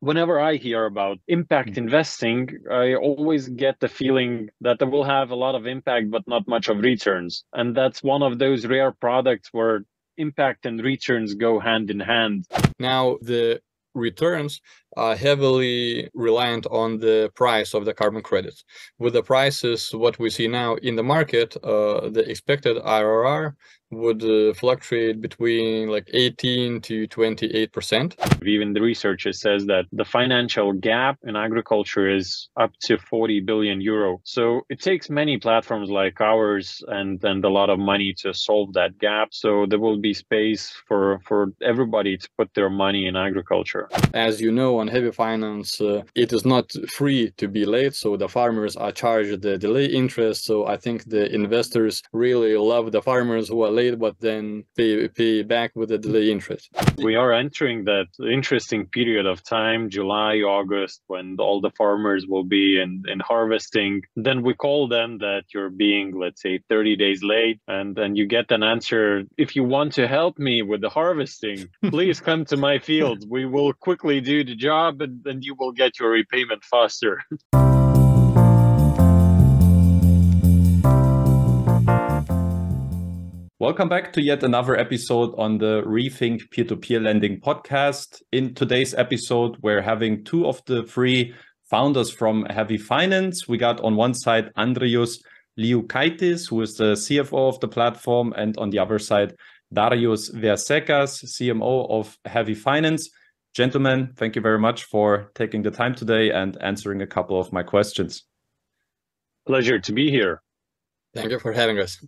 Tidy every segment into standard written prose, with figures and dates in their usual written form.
whenever I hear about impact investing, I always get the feeling that it will have a lot of impact, but not much of returns. And that's one of those rare products where impact and returns go hand in hand. Now, the returns are heavily reliant on the price of the carbon credits. With the prices, what we see now in the market, the expected IRR would fluctuate between like 18 to 28%. Even the research says that the financial gap in agriculture is up to 40 billion euro. So it takes many platforms like ours and a lot of money to solve that gap. So there will be space for everybody to put their money in agriculture. As you know, on HeavyFinance, it is not free to be late. So the farmers are charged the delay interest. So I think the investors really love the farmers who are late, but then pay back with the delay interest. We are entering that interesting period of time, July, August, when all the farmers will be in harvesting. Then we call them that you're being, let's say, 30 days late. And then you get an answer, if you want to help me with the harvesting, please come to my fields. We will quickly do the job and you will get your repayment faster. Welcome back to yet another episode on the Rethink Peer-to-Peer Lending podcast. In today's episode, we're having two of the three founders from HeavyFinance. We got on one side Andrius Liukaitis, who is the CFO of the platform, and on the other side, Darius Verseckas, CMO of HeavyFinance. Gentlemen, thank you very much for taking the time today and answering a couple of my questions. Pleasure to be here. Thank you for having us.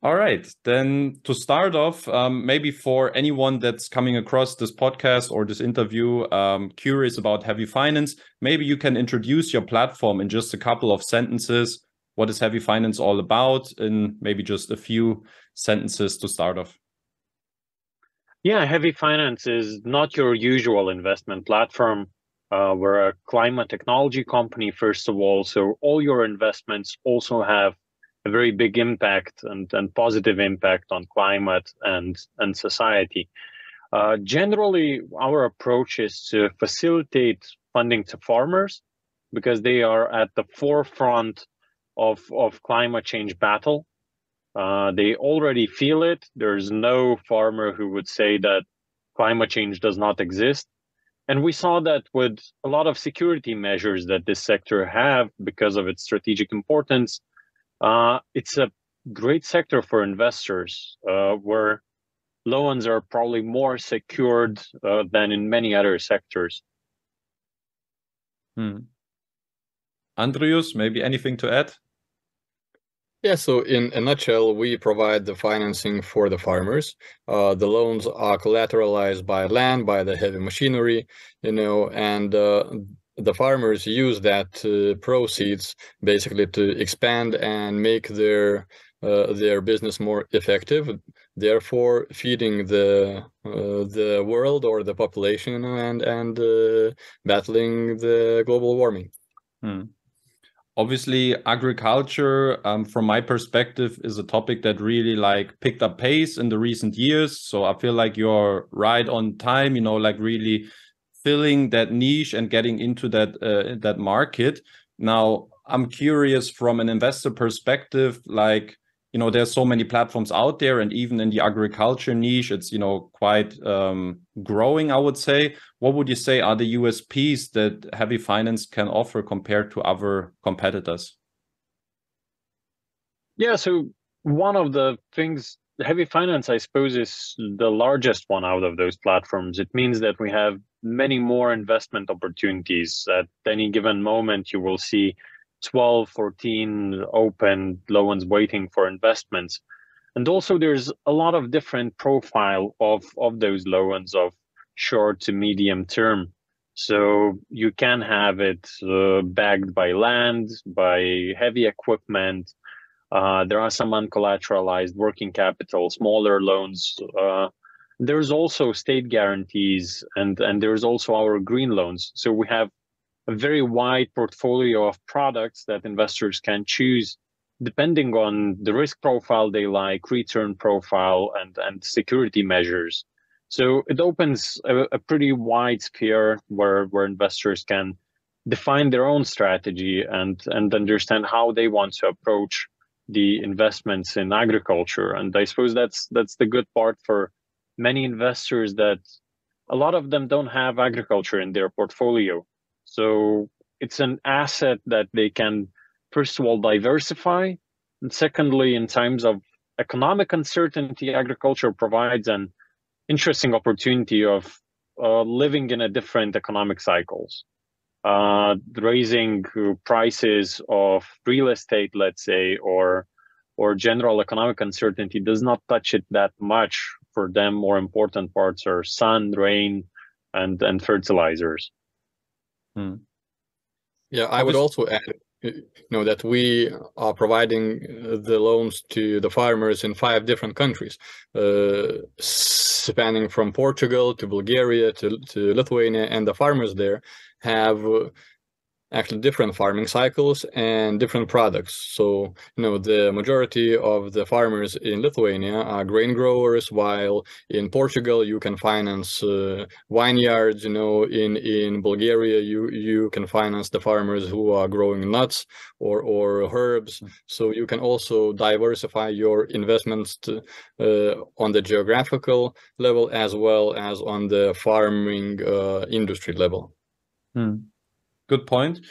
All right, then to start off, maybe for anyone that's coming across this podcast or this interview, curious about HeavyFinance, maybe you can introduce your platform in just a couple of sentences. What is HeavyFinance all about in maybe just a few sentences to start off? Yeah, HeavyFinance is not your usual investment platform. We're a climate technology company, first of all, so all your investments also have a very big impact and positive impact on climate and society. Generally, our approach is to facilitate funding to farmers because they are at the forefront of climate change battle. They already feel it. There's no farmer who would say that climate change does not exist. And we saw that with a lot of security measures that this sector have because of its strategic importance. It's a great sector for investors where loans are probably more secured than in many other sectors. Andrius, maybe anything to add? Yeah, so in a nutshell, we provide the financing for the farmers. The loans are collateralized by land, by the heavy machinery, and the farmers use that proceeds basically to expand and make their business more effective, therefore feeding the world or the population and battling the global warming. Obviously, agriculture, from my perspective, is a topic that really picked up pace in the recent years. So I feel like you're right on time, really filling that niche and getting into that market. Now, I'm curious from an investor perspective, there's so many platforms out there, and even in the agriculture niche, it's, quite growing, I would say. What would you say are the USPs that HeavyFinance can offer compared to other competitors? Yeah, so one of the things, HeavyFinance, I suppose, is the largest one out of those platforms. It means that we have many more investment opportunities. At any given moment, you will see 12, 14 open loans waiting for investments. And also there's a lot of different profile of those loans of short to medium term. So you can have it backed by land, by heavy equipment. There are some uncollateralized working capital, smaller loans. There's also state guarantees and there's also our green loans. So we have a very wide portfolio of products that investors can choose depending on the risk profile they like, return profile, and security measures. So it opens a pretty wide sphere where investors can define their own strategy and understand how they want to approach the investments in agriculture. And I suppose that's the good part for many investors, that a lot of them don't have agriculture in their portfolio. So it's an asset that they can, first of all, diversify. And secondly, in times of economic uncertainty, agriculture provides an interesting opportunity of living in a different economic cycles. Raising prices of real estate, let's say, or general economic uncertainty does not touch it that much. For them, more important parts are sun, rain, and fertilizers. Yeah, I would also add, that we are providing the loans to the farmers in 5 different countries, spanning from Portugal to Bulgaria to Lithuania, and the farmers there have actually different farming cycles and different products. So, the majority of the farmers in Lithuania are grain growers, while in Portugal you can finance vineyards. In Bulgaria you can finance the farmers who are growing nuts or herbs. So you can also diversify your investments on the geographical level as well as on the farming industry level. Good point.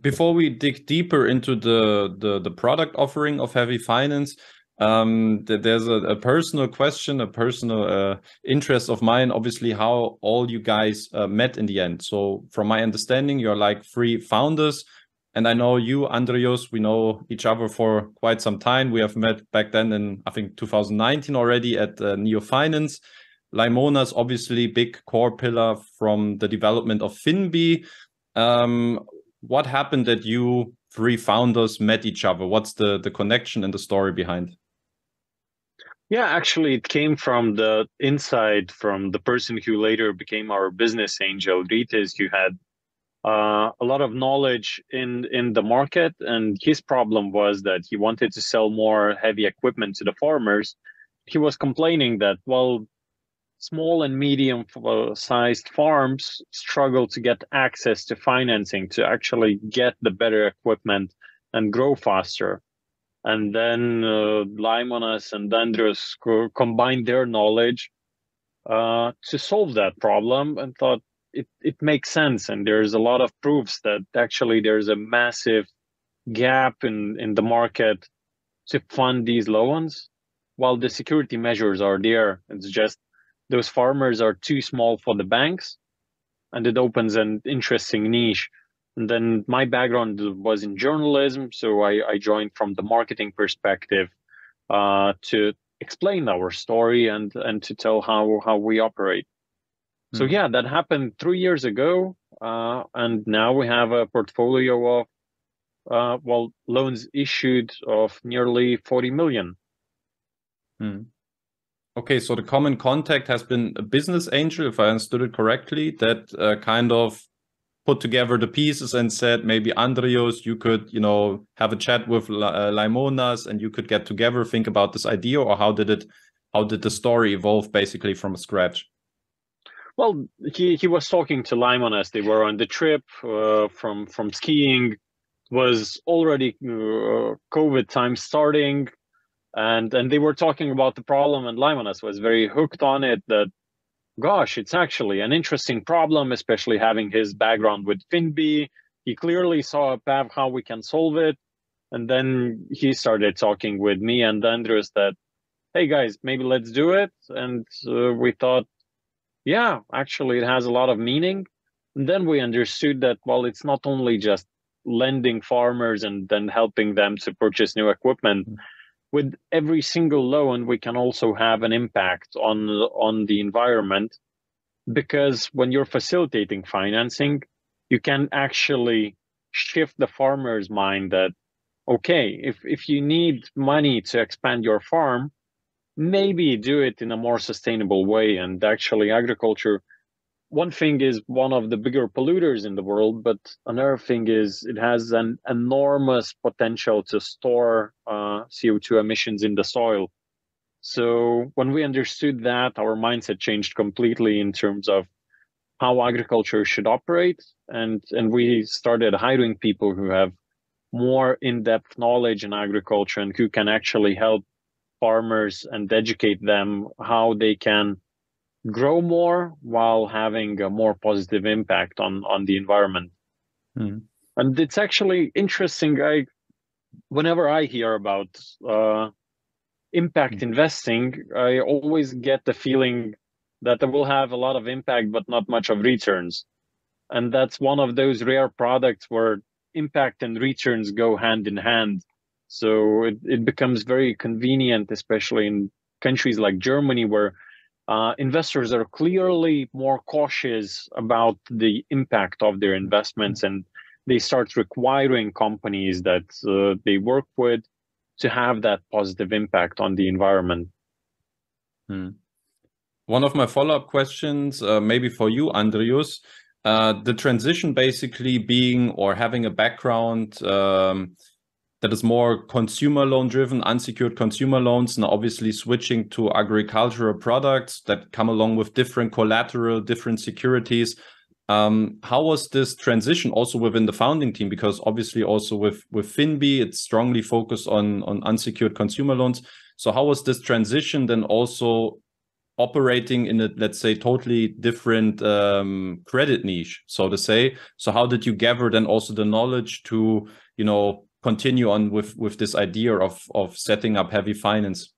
Before we dig deeper into the product offering of HeavyFinance, there's a personal question, a personal interest of mine, obviously, how all you guys met in the end. So from my understanding, you're like 3 founders. And I know you, Andrius, we know each other for quite some time. We have met back then in, I think, 2019 already at NeoFinance. Laimonas, obviously, big core pillar from the development of Finbi. What happened that you 3 founders met each other? What's the connection and the story behind? Yeah, actually, it came from the inside, from the person who later became our business angel, Liukaitis, who had a lot of knowledge in the market, and his problem was that he wanted to sell more heavy equipment to the farmers. He was complaining that, well, small and medium sized farms struggle to get access to financing to actually get the better equipment and grow faster. And then Laimonas and Andrius combined their knowledge to solve that problem, and thought it makes sense. And there's a lot of proofs that actually there's a massive gap in the market to fund these loans, while the security measures are there. It's just those farmers are too small for the banks, and it opens an interesting niche. And then my background was in journalism, so I joined from the marketing perspective to explain our story and to tell how we operate. So yeah, that happened 3 years ago, and now we have a portfolio of loans issued of nearly 40 million. Okay, so the common contact has been a business angel, if I understood it correctly, that kind of put together the pieces and said, maybe Andrius, you could, have a chat with Laimonas and you could get together, think about this idea, or how did the story evolve basically from scratch? Well, he was talking to Laimonas. They were on the trip from skiing. It was already COVID time starting. And they were talking about the problem, and Laimonas was very hooked on it, that, gosh, it's actually an interesting problem, especially having his background with Finbi. He clearly saw a path how we can solve it. And then he started talking with me and Andrius that, hey guys, maybe let's do it. And we thought, yeah, actually it has a lot of meaning. And then we understood that, well, it's not only just lending farmers and then helping them to purchase new equipment. With every single loan, we can also have an impact on the environment, because when you're facilitating financing, you can actually shift the farmer's mind that, okay, if you need money to expand your farm, maybe do it in a more sustainable way. And actually, agriculture, one thing is one of the bigger polluters in the world, but another thing is it has an enormous potential to store CO2 emissions in the soil. So when we understood that, our mindset changed completely in terms of how agriculture should operate, and we started hiring people who have more in-depth knowledge in agriculture and who can actually help farmers and educate them how they can grow more while having a more positive impact on the environment. And it's actually interesting. Whenever I hear about impact investing, I always get the feeling that it will have a lot of impact but not much of returns. And that's one of those rare products where impact and returns go hand in hand. So it becomes very convenient, especially in countries like Germany, where investors are clearly more cautious about the impact of their investments, and they start requiring companies that they work with to have that positive impact on the environment. One of my follow-up questions, maybe for you, Andrius, the transition basically being or having a background that is more consumer loan driven, unsecured consumer loans, and obviously switching to agricultural products that come along with different collateral, different securities. How was this transition also within the founding team? Because obviously also with Finbi, it's strongly focused on unsecured consumer loans. So how was this transition then also operating in a, let's say, totally different credit niche, so to say? So how did you gather then also the knowledge to, you know, continue on with this idea of setting up HeavyFinance?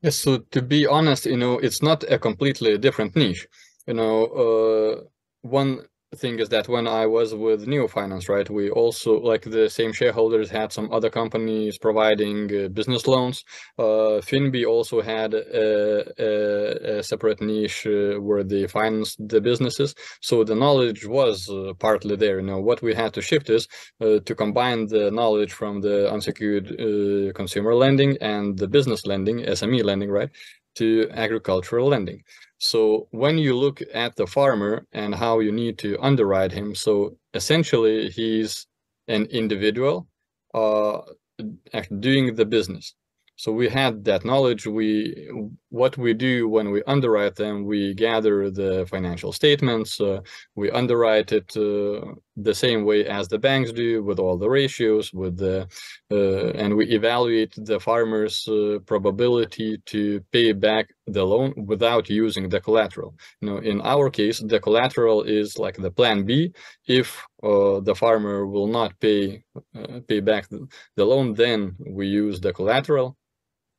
Yes, so to be honest, you know, it's not a completely different niche. You know, one thing is that when I was with HeavyFinance, right, we also, like, the same shareholders had some other companies providing business loans. Finbi also had a separate niche where they financed the businesses. So the knowledge was partly there. You know, what we had to shift is to combine the knowledge from the unsecured consumer lending and the business lending, SME lending, right, to agricultural lending. So when you look at the farmer and how you need to underwrite him, so essentially he's an individual doing the business. So we had that knowledge. What we do when we underwrite them, we gather the financial statements, we underwrite it the same way as the banks do, with all the ratios, with the and we evaluate the farmer's probability to pay back the loan without using the collateral. You know, in our case, the collateral is like the plan B. If the farmer will not pay back the loan, then we use the collateral.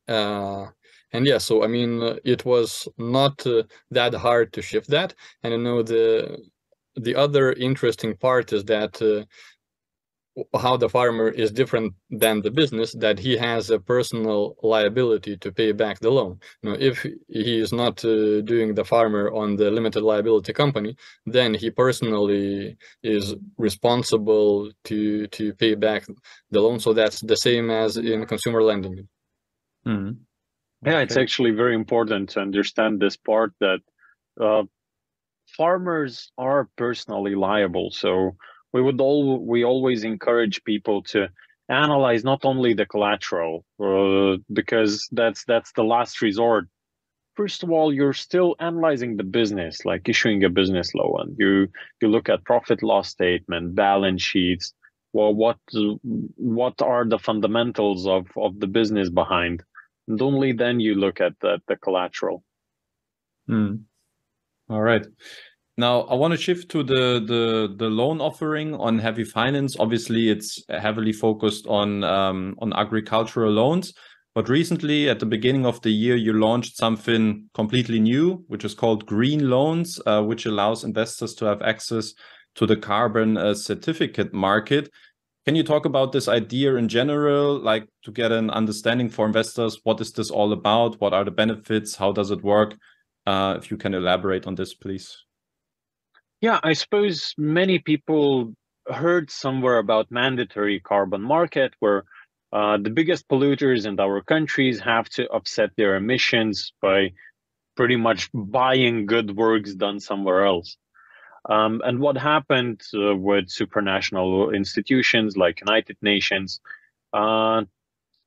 And yeah, so I mean, it was not that hard to shift that. And you know, the other interesting part is that how the farmer is different than the business, that he has a personal liability to pay back the loan. You know, if he is not doing the farmer on the limited liability company, then he personally is responsible to pay back the loan. So that's the same as in consumer lending. Yeah, it's actually very important to understand this part, that farmers are personally liable. So we always encourage people to analyze not only the collateral, because that's the last resort. First of all, you're still analyzing the business, like issuing a business loan. You look at profit loss statement, balance sheets. Well, what are the fundamentals of the business behind? And only then you look at the collateral. All right. Now I want to shift to the loan offering on HeavyFinance. Obviously, it's heavily focused on agricultural loans. But recently, at the beginning of the year, you launched something completely new, which is called green loans, which allows investors to have access to the carbon certificate market. Can you talk about this idea in general, like to get an understanding for investors? What is this all about? What are the benefits? How does it work? If you can elaborate on this, please. Yeah, I suppose many people heard somewhere about mandatory carbon market, where the biggest polluters in our countries have to offset their emissions by pretty much buying good works done somewhere else. And what happened with supranational institutions like United Nations,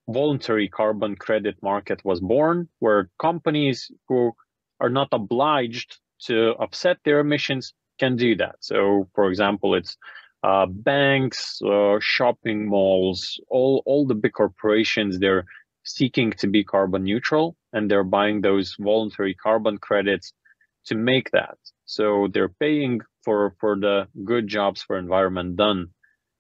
voluntary carbon credit market was born, where companies who are not obliged to offset their emissions can do that. So, for example, it's banks, shopping malls, all the big corporations, they're seeking to be carbon neutral, and they're buying those voluntary carbon credits to make that. So they're paying for the good jobs for environment done.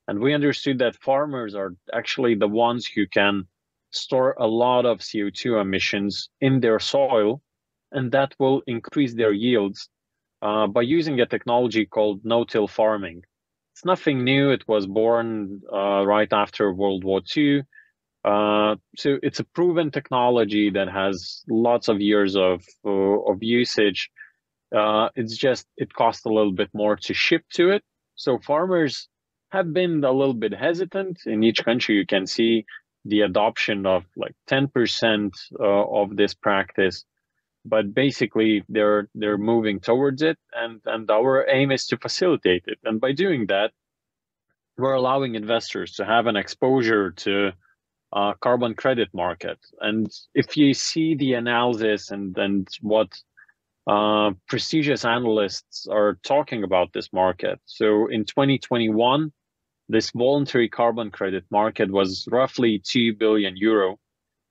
And we understood that farmers are actually the ones who can store a lot of CO2 emissions in their soil, and that will increase their yields by using a technology called no-till farming. It's nothing new. It was born right after World War II. So it's a proven technology that has lots of years of usage. It's just, it costs a little bit more to ship to it. So farmers have been a little bit hesitant. In each country, you can see the adoption of like 10% of this practice. But basically, they're moving towards it, and our aim is to facilitate it. And by doing that, we're allowing investors to have an exposure to carbon credit market. And if you see the analysis and what prestigious analysts are talking about this market, so in 2021, this voluntary carbon credit market was roughly 2 billion euro.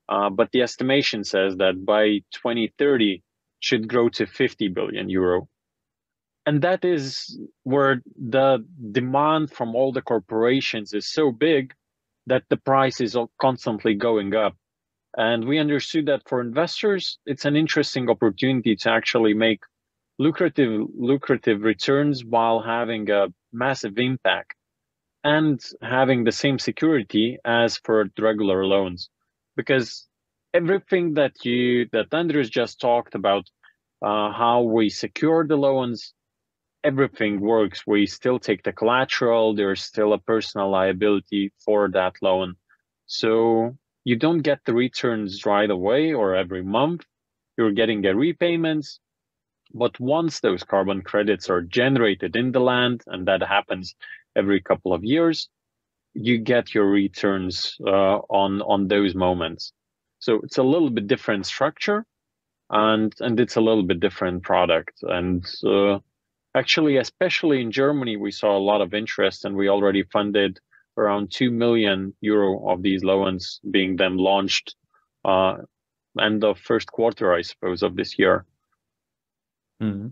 But the estimation says that by 2030 should grow to 50 billion euro. And that is where the demand from all the corporations is so big that the price is constantly going up. And we understood that for investors, it's an interesting opportunity to actually make lucrative returns while having a massive impact and having the same security as for regular loans. Because everything that Andrius just talked about, how we secure the loans, everything works. We still take the collateral. There's still a personal liability for that loan. So you don't get the returns right away or every month. You're getting the repayments. But once those carbon credits are generated in the land, and that happens every couple of years, you get your returns on those moments. So it's a little bit different structure, and it's a little bit different product. And actually, especially in Germany, we saw a lot of interest, and we already funded around 2 million euro of these loans being then launched end of first quarter, I suppose, of this year. Mm-hmm.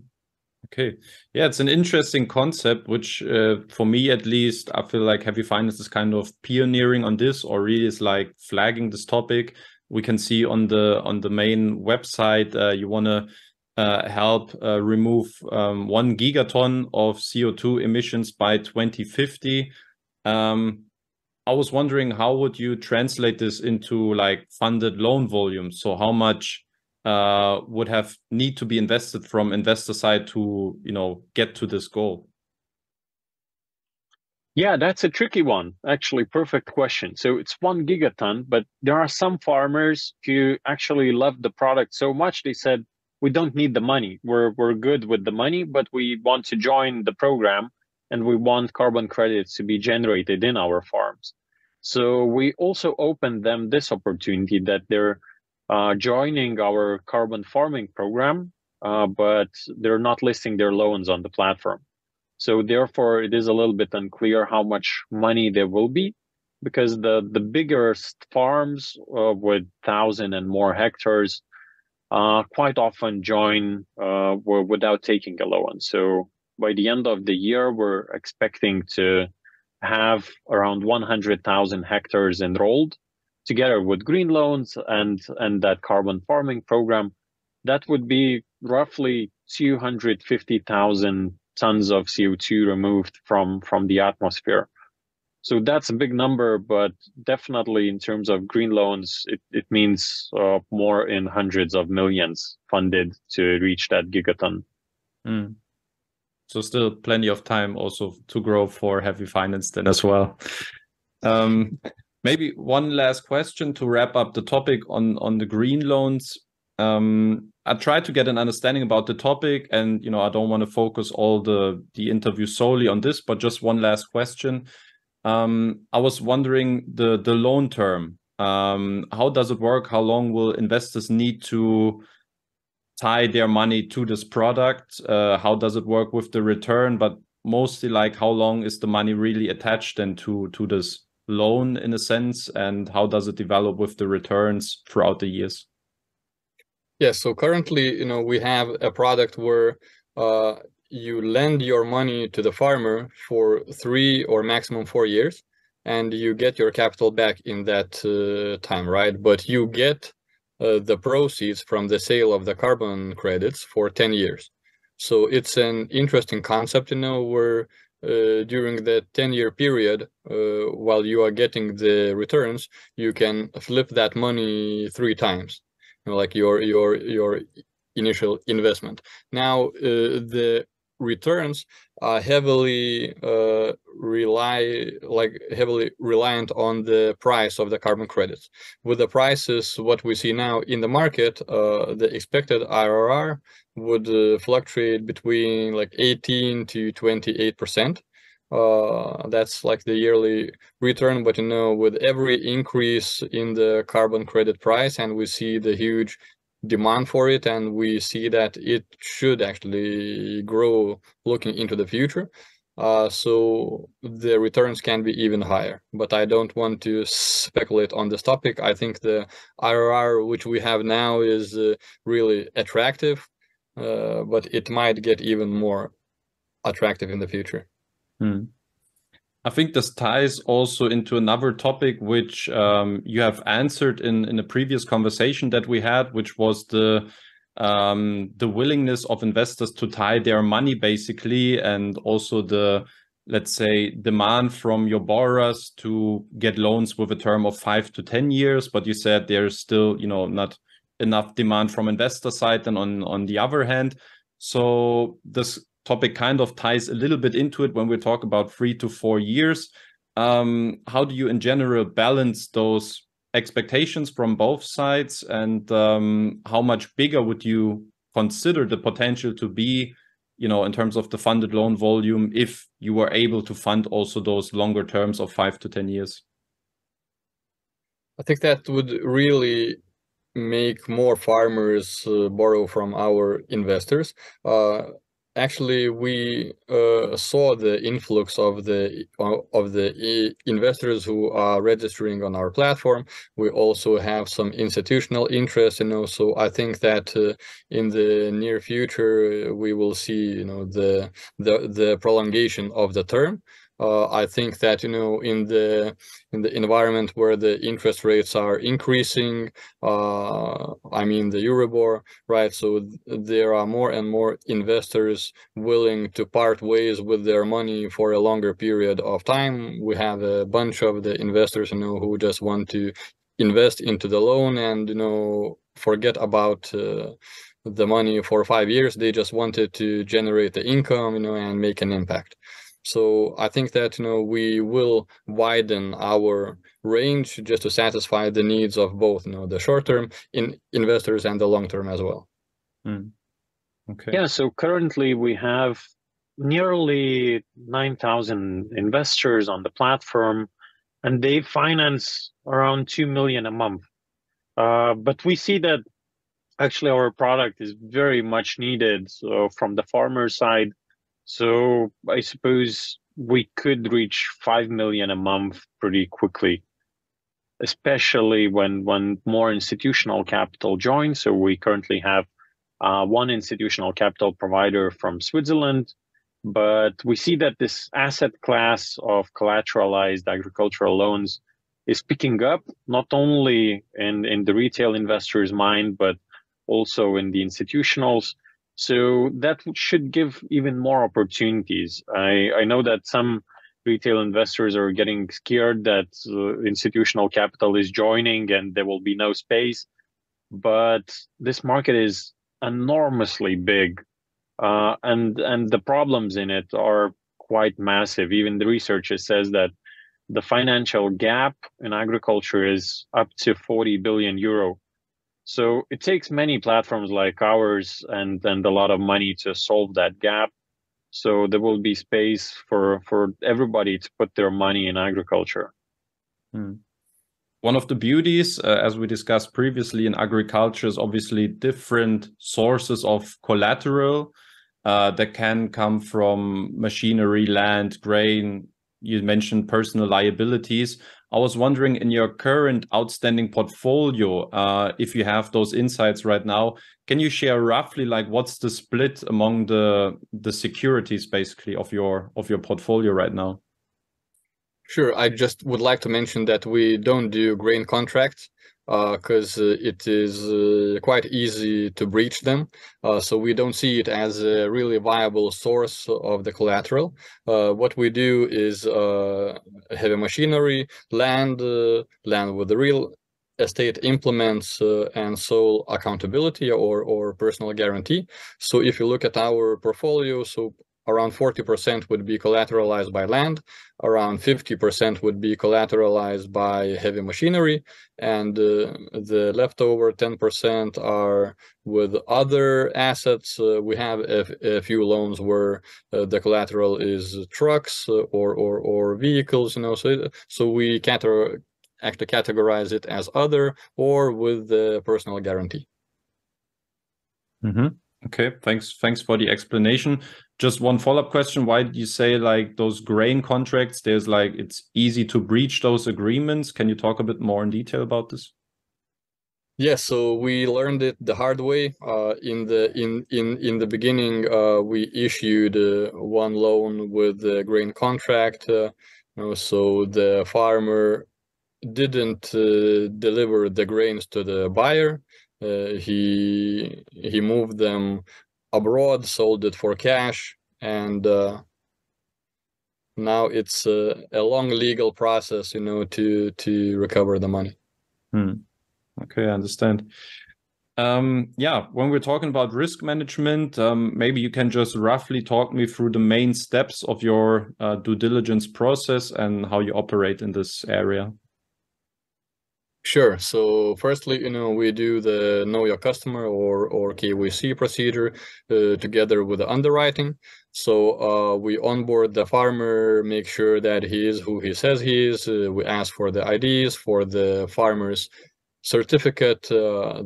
Okay. Yeah, it's an interesting concept, which for me at least, I feel like HeavyFinance is kind of pioneering on this, or really is like flagging this topic. We can see on the main website, you want to help remove 1 gigaton of CO2 emissions by 2050. I was wondering, how would you translate this into like funded loan volume? So how much would need to be invested from investor side to, get to this goal? Yeah, that's a tricky one. Actually, perfect question. So it's 1 gigaton, but there are some farmers who actually love the product so much, they said, we don't need the money. We're good with the money, but we want to join the program, and we want carbon credits to be generated in our farms. So we also opened them this opportunity that they're joining our carbon farming program, but they're not listing their loans on the platform. So therefore, it is a little bit unclear how much money there will be, because the biggest farms with 1,000 and more hectares quite often join without taking a loan. So by the end of the year, we're expecting to have around 100,000 hectares enrolled together with green loans and that carbon farming program. That would be roughly 250,000 tons of CO2 removed from the atmosphere. So that's a big number, but definitely in terms of green loans, it means more in hundreds of millions funded to reach that gigaton. Mm. So still plenty of time also to grow for HeavyFinance then as well. Maybe one last question to wrap up the topic on the green loans. I tried to get an understanding about the topic, and I don't want to focus all the interview solely on this, but just one last question. I was wondering the loan term. How does it work? How long will investors need to tie their money to this product? How does it work with the return? But mostly, like, how long is the money really attached and to this loan in a sense, and how does it develop with the returns throughout the years? Yes, so currently, we have a product where you lend your money to the farmer for 3 or maximum 4 years, and you get your capital back in that time, right? But you get the proceeds from the sale of the carbon credits for 10 years. So it's an interesting concept, where during the 10-year period, while you are getting the returns, you can flip that money 3 times. Like your initial investment. Now the returns are heavily reliant on the price of the carbon credits. With the prices what we see now in the market, the expected IRR would fluctuate between like 18 to 28%. That's like the yearly return, but with every increase in the carbon credit price, and we see the huge demand for it, and we see that it should actually grow looking into the future. So the returns can be even higher, but I don't want to speculate on this topic. I think the IRR which we have now is really attractive, but it might get even more attractive in the future. I think this ties also into another topic which you have answered in a previous conversation that we had, which was the willingness of investors to tie their money basically, and also the, let's say, demand from your borrowers to get loans with a term of 5 to 10 years. But you said there's still, not enough demand from investor side and on the other hand. So this topic kind of ties a little bit into it when we talk about 3 to 4 years. How do you in general balance those expectations from both sides, and how much bigger would you consider the potential to be, in terms of the funded loan volume, if you were able to fund also those longer terms of 5 to 10 years? I think that would really make more farmers borrow from our investors. Actually, we saw the influx of the investors who are registering on our platform. We also have some institutional interest, so I think that in the near future we will see, the prolongation of the term. I think that in the environment where the interest rates are increasing, I mean the Euribor, right? So there are more and more investors willing to part ways with their money for a longer period of time. We have a bunch of the investors who just want to invest into the loan and forget about the money for 5 years. They just wanted to generate the income, and make an impact. So I think that we will widen our range just to satisfy the needs of both the short-term investors and the long-term as well. Okay. Yeah, so currently we have nearly 9,000 investors on the platform, and they finance around 2 million a month. But we see that actually our product is very much needed from the farmer side. So I suppose we could reach 5 million a month pretty quickly, especially when more institutional capital joins. So we currently have one institutional capital provider from Switzerland, but we see that this asset class of collateralized agricultural loans is picking up, not only in the retail investors' mind, but also in the institutionals. So that should give even more opportunities. I know that some retail investors are getting scared that institutional capital is joining and there will be no space. But this market is enormously big, and the problems in it are quite massive. Even the research says that the financial gap in agriculture is up to 40 billion euro. So it takes many platforms like ours and a lot of money to solve that gap. So there will be space for everybody to put their money in agriculture. one of the beauties, as we discussed previously in agriculture, is obviously different sources of collateral that can come from machinery, land, grain. You mentioned personal liabilities. I was wondering, in your current outstanding portfolio, if you have those insights right now, can you share roughly like what's the split among the securities basically of your portfolio right now? Sure. I just would like to mention that we don't do grain contracts because it is quite easy to breach them. So we don't see it as a really viable source of the collateral. What we do is heavy machinery, land with the real estate implements and sole accountability or personal guarantee. So if you look at our portfolio, so around 40% would be collateralized by land, around 50% would be collateralized by heavy machinery, and the leftover 10% are with other assets. We have a few loans where the collateral is trucks or vehicles, so we actually categorize it as other or with the personal guarantee. Mm-hmm. Okay, thanks for the explanation. Just one follow-up question. Why did you say like those grain contracts, there's like it's easy to breach those agreements? Can you talk a bit more in detail about this? Yes, so we learned it the hard way. In the beginning, we issued one loan with a grain contract. So the farmer didn't deliver the grains to the buyer. He moved them abroad, sold it for cash, and now it's a long legal process, to recover the money. Okay, I understand. Yeah, when we're talking about risk management, maybe you can just roughly talk me through the main steps of your due diligence process and how you operate in this area. Sure. So firstly, we do the know your customer or KYC procedure together with the underwriting. So we onboard the farmer, make sure that he is who he says he is. We ask for the IDs for the farmer's certificate.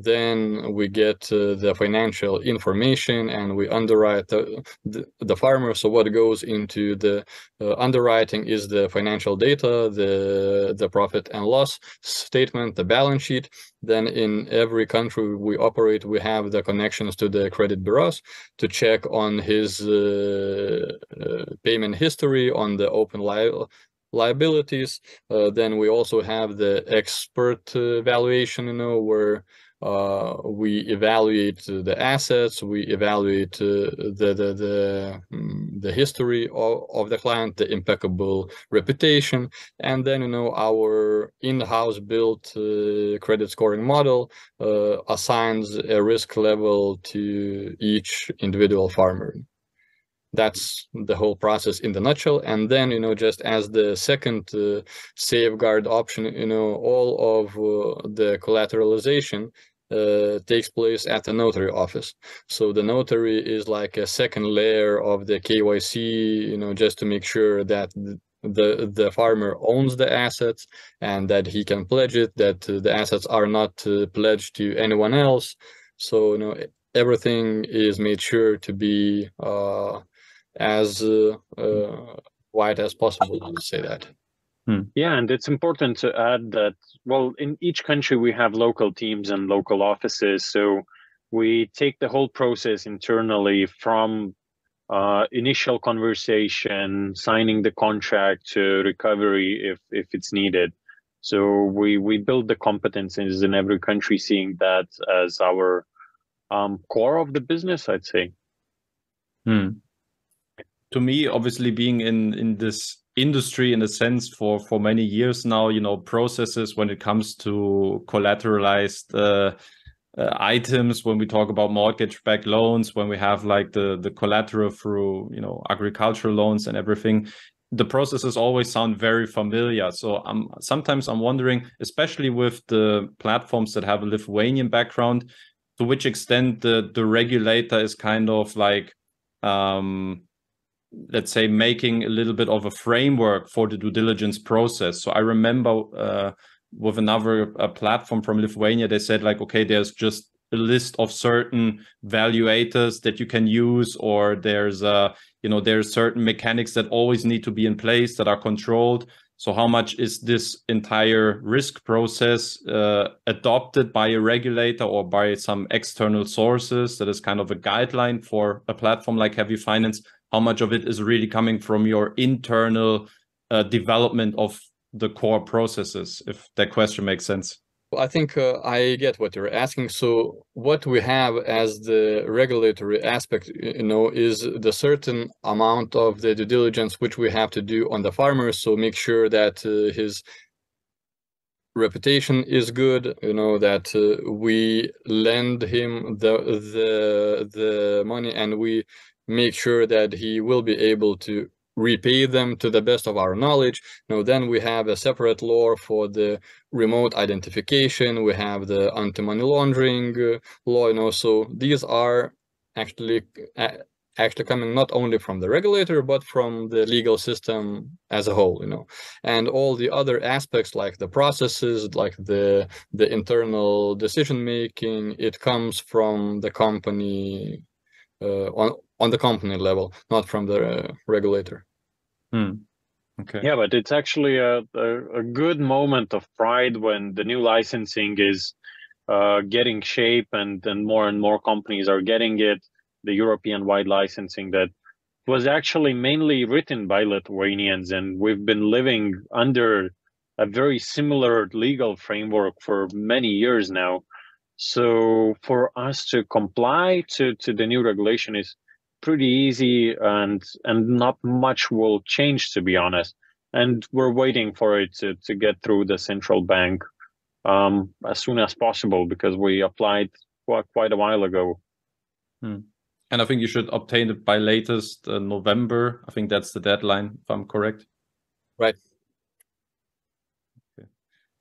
Then we get the financial information and we underwrite the farmer. So what goes into the underwriting is the financial data, the profit and loss statement, the balance sheet. Then in every country we operate, we have the connections to the credit bureaus to check on his payment history, on the open liabilities. Then we also have the expert valuation, where we evaluate the assets, we evaluate the history of the client, the impeccable reputation, and then our in-house built credit scoring model assigns a risk level to each individual farmer. That's the whole process in the nutshell. And then, just as the second safeguard option, all of the collateralization takes place at the notary office. So the notary is like a second layer of the KYC, just to make sure that the farmer owns the assets and that he can pledge it, that the assets are not pledged to anyone else. So, everything is made sure to be as wide as possible, to say that. Yeah, and it's important to add that, well, in each country we have local teams and local offices. So we take the whole process internally from initial conversation, signing the contract, to recovery if it's needed. So we build the competencies in every country, seeing that as our core of the business, I'd say. To me, obviously being in this industry in a sense for many years now, processes when it comes to collateralized items, when we talk about mortgage-backed loans, when we have like the collateral through, agricultural loans and everything, the processes always sound very familiar. So sometimes I'm wondering, especially with the platforms that have a Lithuanian background, to which extent the regulator is kind of like, let's say, making a little bit of a framework for the due diligence process. So I remember with another platform from Lithuania. They said like, okay, there's just a list of certain valuators that you can use, or there's there's certain mechanics that always need to be in place that are controlled. So how much is this entire risk process adopted by a regulator or by some external sources that is kind of a guideline for a platform like HeavyFinance? How much of it is really coming from your internal development of the core processes, if that question makes sense? I think I get what you're asking. So what we have as the regulatory aspect, is the certain amount of the due diligence which we have to do on the farmer. So make sure that his reputation is good, that we lend him the money, and we make sure that he will be able to repay them to the best of our knowledge. Then we have a separate law for the remote identification. We have the anti-money laundering law. So these are actually coming not only from the regulator, but from the legal system as a whole, and all the other aspects like the processes, like the internal decision making, it comes from the company on the company level, not from the regulator. Okay. Yeah, but it's actually a good moment of pride when the new licensing is getting shape, and more companies are getting it. The European-wide licensing that was actually mainly written by Lithuanians, and we've been living under a very similar legal framework for many years now. So for us to comply to the new regulation is pretty easy, and not much will change, to be honest. And we're waiting for it to get through the central bank as soon as possible, because we applied quite a while ago. And I think you should obtain it by latest November. I think that's the deadline, if I'm correct. Right. Okay.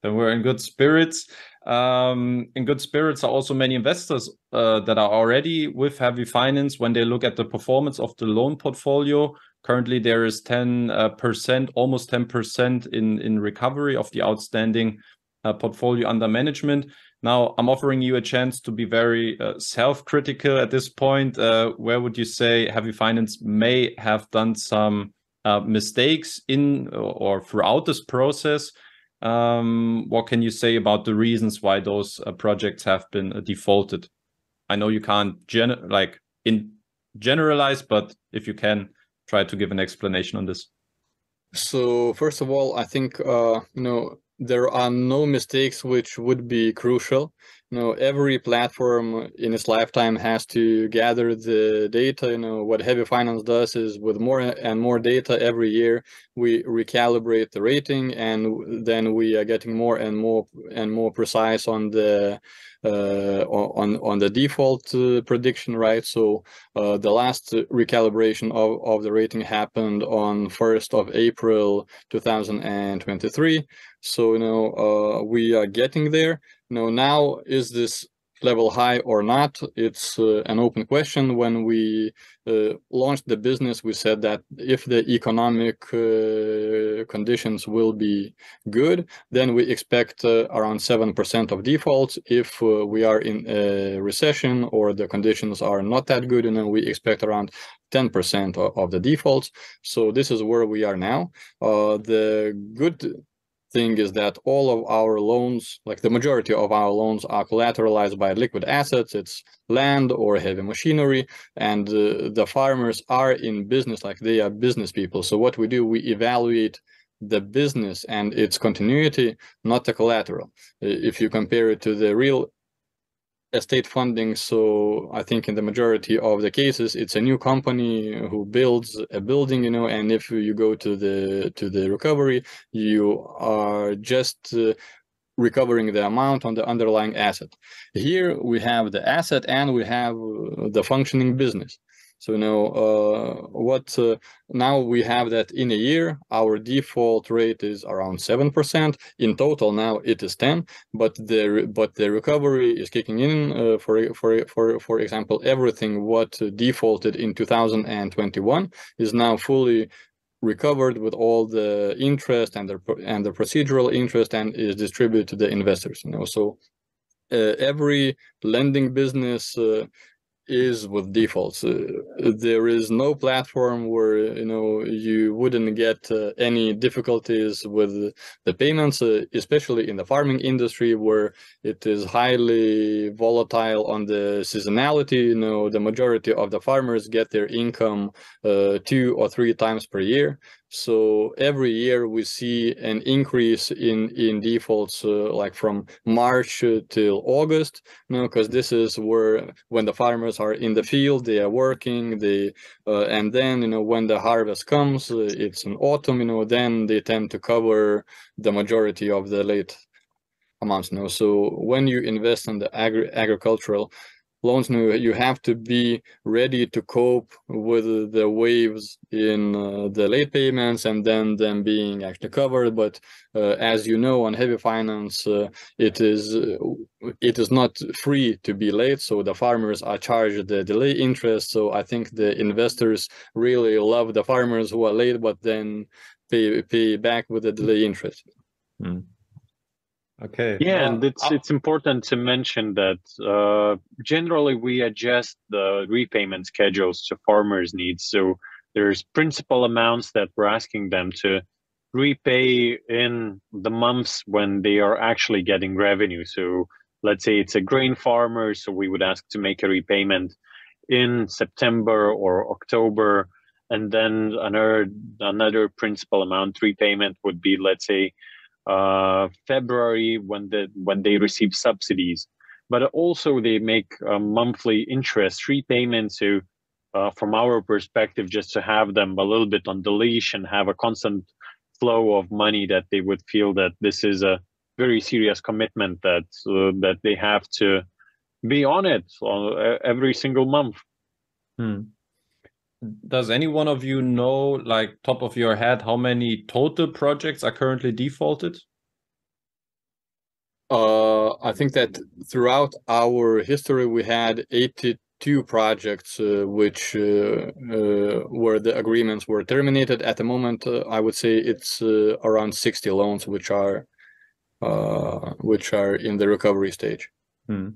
Then we're in good spirits. In good spirits are also many investors that are already with HeavyFinance. When they look at the performance of the loan portfolio, currently there is 10%, almost 10% in recovery of the outstanding portfolio under management. Now, I'm offering you a chance to be very self-critical at this point. Where would you say HeavyFinance may have done some mistakes in or throughout this process? What can you say about the reasons why those projects have been defaulted? I know you can't generalize, but if you can, try to give an explanation on this. So first of all, I think there are no mistakes which would be crucial. Every platform in its lifetime has to gather the data. What HeavyFinance does is, with more and more data every year, we recalibrate the rating, and then we are getting more and more precise on the default prediction, right? So the last recalibration of the rating happened on 1st of April 2023. So we are getting there. Now, is this level high or not? It's an open question. When we launched the business, we said that if the economic conditions will be good, then we expect around 7% of defaults. If we are in a recession or the conditions are not that good, we expect around 10% of the defaults. So this is where we are now. The good thing is that all of our loans, like the majority of our loans, are collateralized by liquid assets. It's land or heavy machinery, and the farmers are in business, like they are business people. So what we do, we evaluate the business and its continuity, not the collateral. If you compare it to the real estate funding, so I think in the majority of the cases, it's a new company who builds a building, and if you go to the recovery, you are just recovering the amount on the underlying asset. Here we have the asset and we have the functioning business. So now we have that in a year, our default rate is around 7%. In total, now it is 10, but the recovery is kicking in. For example, everything what defaulted in 2021 is now fully recovered with all the interest and the procedural interest, and is distributed to the investors. So every lending business is with defaults. There is no platform where you wouldn't get any difficulties with the payments, especially in the farming industry where it is highly volatile on the seasonality. The majority of the farmers get their income 2 or 3 times per year. So every year we see an increase in defaults, like from March till August, because this is when the farmers are in the field, they are working, and then when the harvest comes, it's in autumn, then they tend to cover the majority of the late amounts. So when you invest in the agricultural loans, you have to be ready to cope with the waves in the late payments and then them being actually covered. But as you know, on HeavyFinance, it is not free to be late, so the farmers are charged the delay interest. So I think the investors really love the farmers who are late but then pay back with the delay interest. Okay. Yeah, and it's important to mention that generally we adjust the repayment schedules to farmers' needs. So there's principal amounts that we're asking them to repay in the months when they are actually getting revenue. So let's say it's a grain farmer, so we would ask to make a repayment in September or October, and then another principal amount repayment would be, let's say, February when they receive subsidies. But also they make monthly interest repayments. So from our perspective, just to have them a little bit on the leash and have a constant flow of money, that they would feel that this is a very serious commitment that they have to be on it every single month. Does any one of you know, like top of your head, how many total projects are currently defaulted? I think that throughout our history we had 82 projects where the agreements were terminated. At the moment, I would say it's around 60 loans which are in the recovery stage. And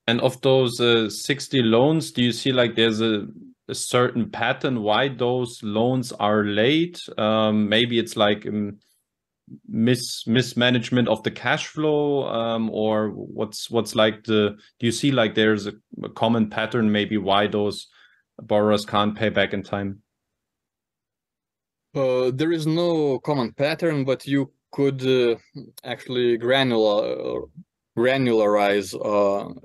of those 60 loans, do you see like there's a certain pattern why those loans are late? Maybe it's like mismanagement of the cash flow, or what's like do you see like there's a common pattern maybe why those borrowers can't pay back in time? There is no common pattern, but you could actually granularize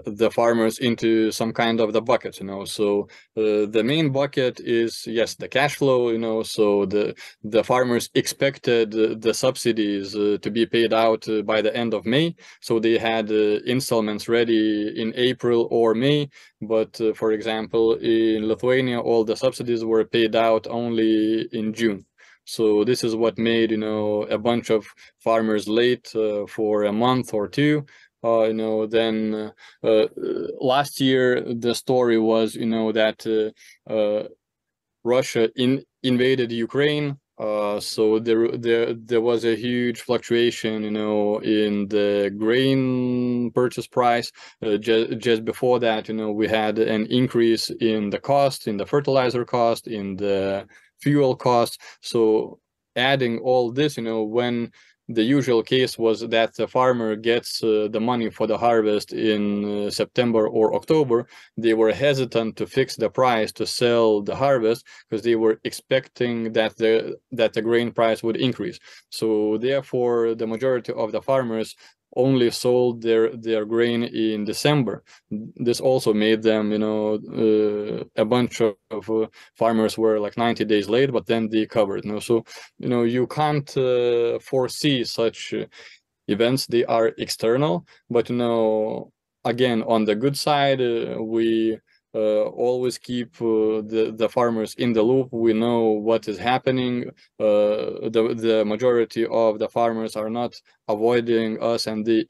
the farmers into some kind of the bucket. So the main bucket is, yes, the cash flow. So the farmers expected the subsidies to be paid out by the end of May, so they had installments ready in April or May. But for example, in Lithuania, all the subsidies were paid out only in June. So this is what made a bunch of farmers late for a month or two. Then last year the story was that Russia invaded Ukraine. So there was a huge fluctuation, in the grain purchase price. Just before that, we had an increase in the cost, in the fertilizer cost, in the fuel cost. So adding all this, when the usual case was that the farmer gets the money for the harvest in September or October, they were hesitant to fix the price to sell the harvest because they were expecting that the grain price would increase. So therefore, the majority of the farmers only sold their grain in December. This also made them, a bunch of farmers were like 90 days late, but then they covered. So, you can't foresee such events. They are external, but again, on the good side, we always keep the farmers in the loop. We know what is happening. The majority of the farmers are not avoiding us, and they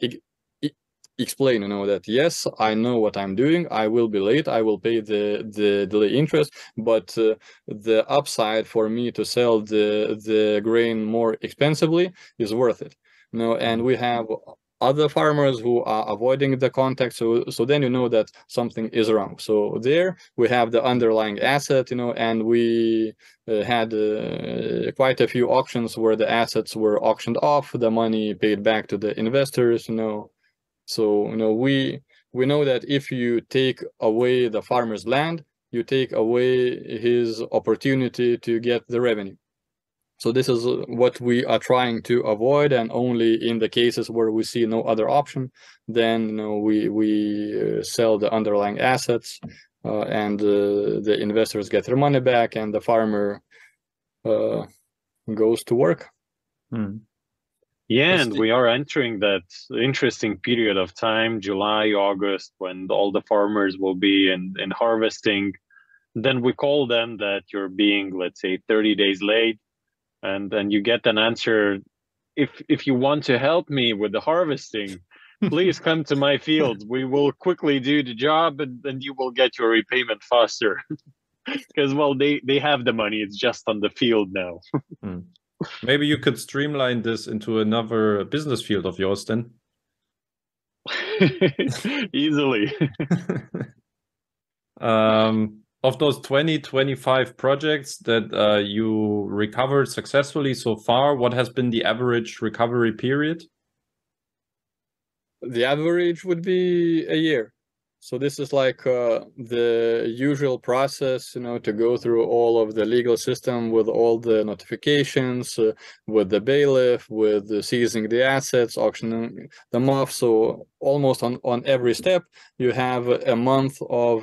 explain, that yes, I know what I'm doing. I will be late. I will pay the delay interest, but the upside for me to sell the grain more expensively is worth it. And we have other farmers who are avoiding the contact, so then that something is wrong. So there we have the underlying asset, and we had quite a few auctions where the assets were auctioned off, the money paid back to the investors. So we know that if you take away the farmer's land, you take away his opportunity to get the revenue. So this is what we are trying to avoid, and only in the cases where we see no other option, then we sell the underlying assets, and the investors get their money back, and the farmer goes to work. Yeah, and we are entering that interesting period of time, July, August, when all the farmers will be in harvesting. Then we call them that you're being, let's say, 30 days late. And then you get an answer, if you want to help me with the harvesting, please come to my fields. We will quickly do the job, and then you will get your repayment faster. Because, well, they have the money. It's just on the field now. Maybe you could streamline this into another business field of yours then. Easily. Of those 25 projects that you recovered successfully so far, what has been the average recovery period? The average would be a year. So this is like the usual process, to go through all of the legal system with all the notifications, with the bailiff, with seizing the assets, auctioning them off. So almost on every step, you have a month of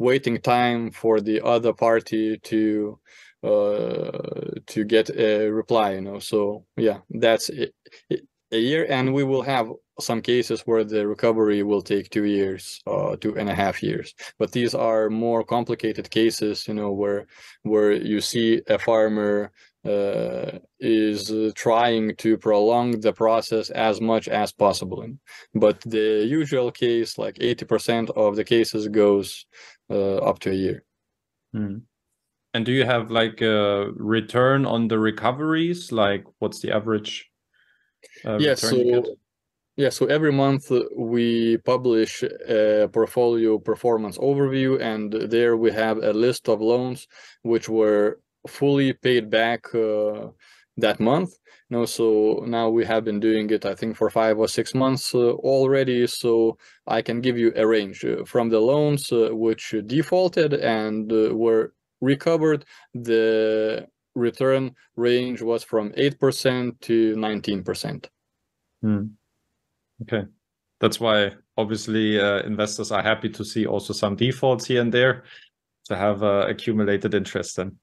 waiting time for the other party to get a reply. So yeah, that's a year, and we will have some cases where the recovery will take 2 years, 2.5 years. But these are more complicated cases, where you see a farmer is trying to prolong the process as much as possible. But the usual case, like 80% of the cases, goes up to a year. And do you have like a return on the recoveries? Like, what's the average return you get? Yeah, so every month we publish a portfolio performance overview, and there we have a list of loans which were fully paid back that month. So now we have been doing it, I think, for 5 or 6 months already. So I can give you a range from the loans which defaulted and were recovered. The return range was from 8% to 19%. Okay, that's why obviously investors are happy to see also some defaults here and there to have accumulated interest then.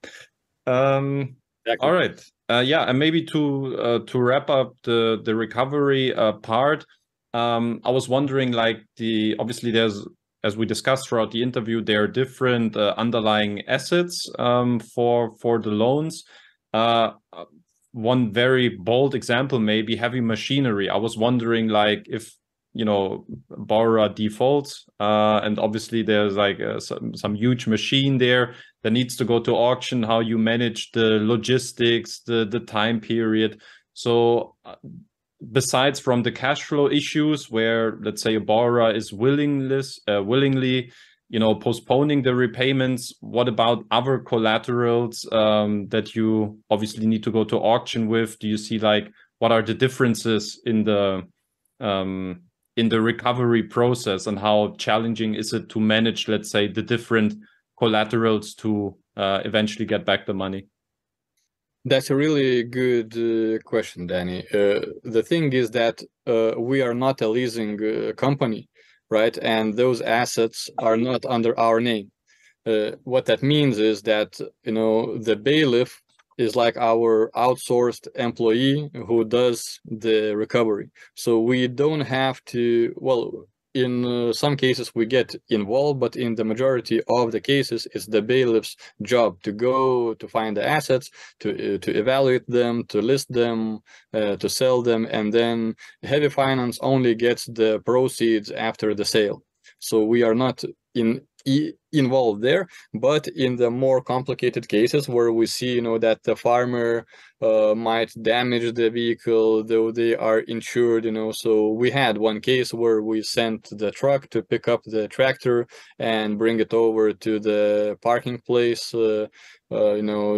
Exactly. All right. Yeah, and maybe to wrap up the recovery part, I was wondering, like, obviously there's, as we discussed throughout the interview, there are different underlying assets for the loans. One very bold example may be heavy machinery. I was wondering, like, if borrower defaults, and obviously there's like some huge machine there that needs to go to auction, how you manage the logistics, the time period. So besides from the cash flow issues, where let's say a borrower is willingly postponing the repayments, what about other collaterals that you obviously need to go to auction with? Do you see, like, what are the differences in the recovery process, and how challenging is it to manage, let's say, the different collaterals to eventually get back the money? That's a really good question, Danny. The thing is that we are not a leasing company, right? And those assets are not under our name. What that means is that, the bailiff is like our outsourced employee who does the recovery. So we don't have to, in some cases we get involved, but in the majority of the cases, it's the bailiff's job to go to find the assets, to evaluate them, to list them, to sell them, and then Heavy Finance only gets the proceeds after the sale. So we are not involved there, but in the more complicated cases where we see, that the farmer might damage the vehicle, though they are insured, so we had one case where we sent the truck to pick up the tractor and bring it over to the parking place,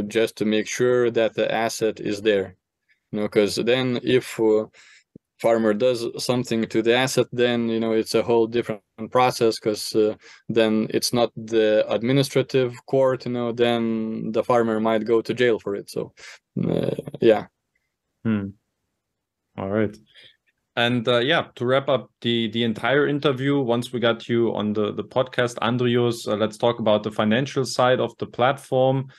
just to make sure that the asset is there, because then if farmer does something to the asset, then it's a whole different process, because then it's not the administrative court, then the farmer might go to jail for it. So yeah. All right. And to wrap up the entire interview, once we got you on the podcast, Andrius, let's talk about the financial side of the platform.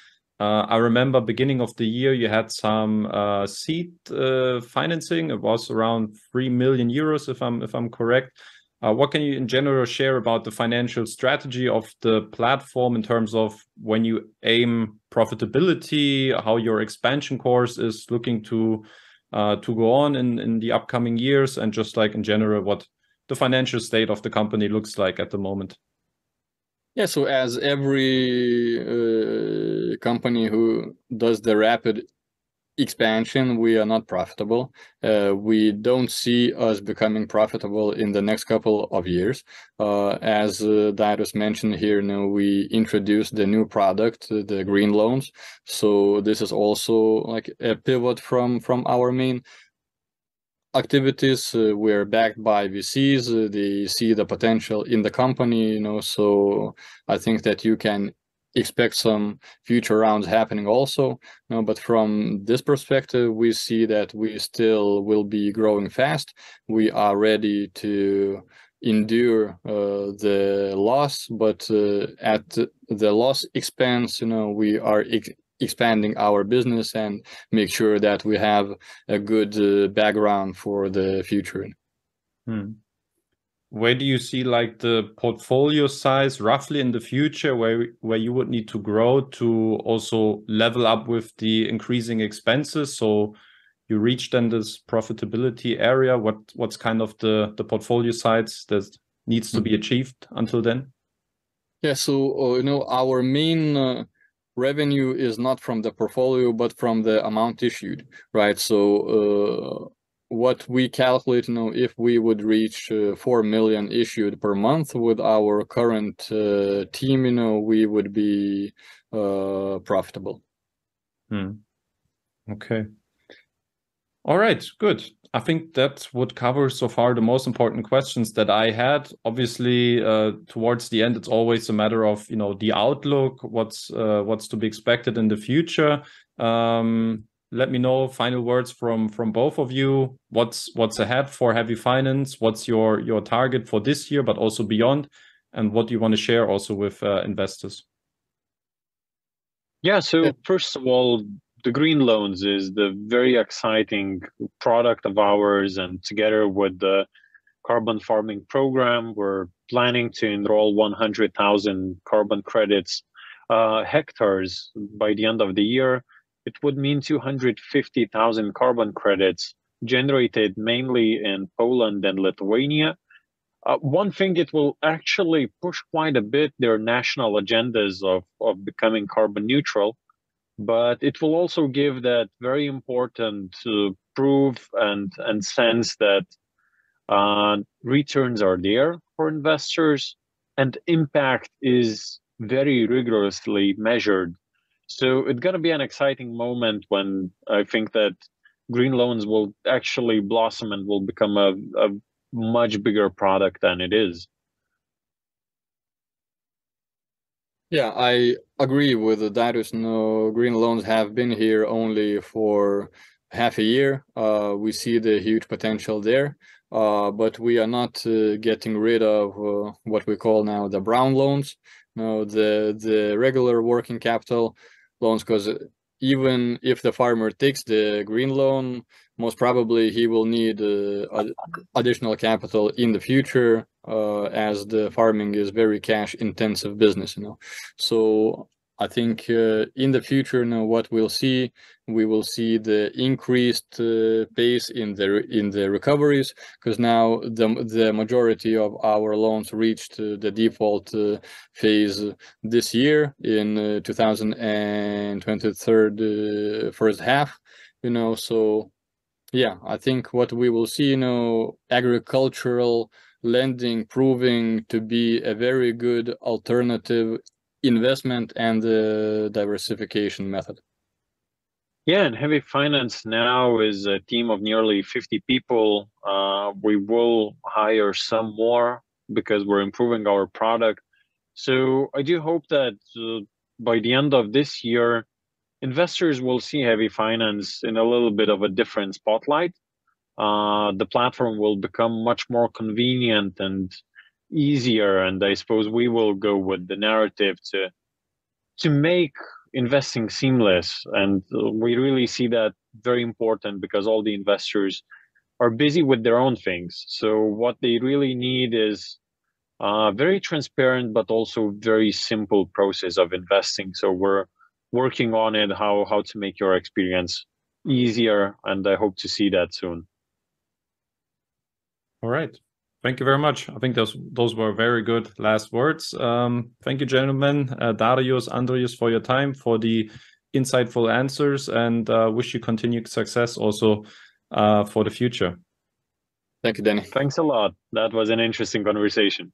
I remember beginning of the year, you had some seed financing. It was around 3 million euros, if I'm correct. What can you in general share about the financial strategy of the platform in terms of when you aim profitability, how your expansion course is looking to go on in the upcoming years, and just like in general, what the financial state of the company looks like at the moment? Yeah, so as every company who does the rapid expansion, we are not profitable. We don't see us becoming profitable in the next couple of years. As Darius mentioned here, we introduced the new product, the green loans. So this is also like a pivot from our main activities. We're backed by VCs. They see the potential in the company, so I think that you can expect some future rounds happening also. But from this perspective, we see that we still will be growing fast. We are ready to endure the loss, but at the loss expense, we are expanding our business and make sure that we have a good background for the future. Where do you see like the portfolio size roughly in the future, where you would need to grow to also level up with the increasing expenses, so you reach then this profitability area? What's kind of the portfolio size that needs to be achieved until then? Yeah, so our main revenue is not from the portfolio, but from the amount issued, right? So what we calculate, if we would reach 4 million issued per month with our current team, we would be profitable. Okay. All right, good. I think that would cover so far the most important questions that I had. Obviously, towards the end, it's always a matter of the outlook, what's to be expected in the future. Let me know final words from both of you. What's ahead for Heavy Finance? What's your target for this year, but also beyond, and what do you want to share also with investors? Yeah. So first of all, the green loans is the very exciting product of ours, and together with the carbon farming program, we're planning to enroll 100,000 carbon credits hectares by the end of the year. It would mean 250,000 carbon credits generated mainly in Poland and Lithuania. One thing, it will actually push quite a bit their national agendas of becoming carbon neutral, but it will also give that very important proof and sense that returns are there for investors and impact is very rigorously measured. So it's going to be an exciting moment when I think that green loans will actually blossom and will become a much bigger product than it is. Yeah, I agree with Darius. Green loans have been here only for half a year. We see the huge potential there, but we are not getting rid of what we call now the brown loans, the regular working capital loans, because even if the farmer takes the green loan, most probably he will need additional capital in the future as the farming is very cash intensive business, So I think in the future, what we will see the increased pace in the recoveries, because now the majority of our loans reached the default phase this year in 2023 first half, So yeah, I think what we will see, agricultural lending proving to be a very good alternative investment and diversification method. Yeah, and Heavy Finance now is a team of nearly 50 people. We will hire some more because we're improving our product. So I do hope that by the end of this year, investors will see Heavy Finance in a little bit of a different spotlight. The platform will become much more convenient and easier, and I suppose we will go with the narrative to make investing seamless. And we really see that very important because all the investors are busy with their own things. So what they really need is very transparent, but also very simple process of investing. So we're working on it, how to make your experience easier, and I hope to see that soon. All right. Thank you very much. I think those were very good last words. Thank you, gentlemen, Darius, Andrius, for your time, for the insightful answers, and wish you continued success also for the future. Thank you, Danny. Thanks a lot. That was an interesting conversation.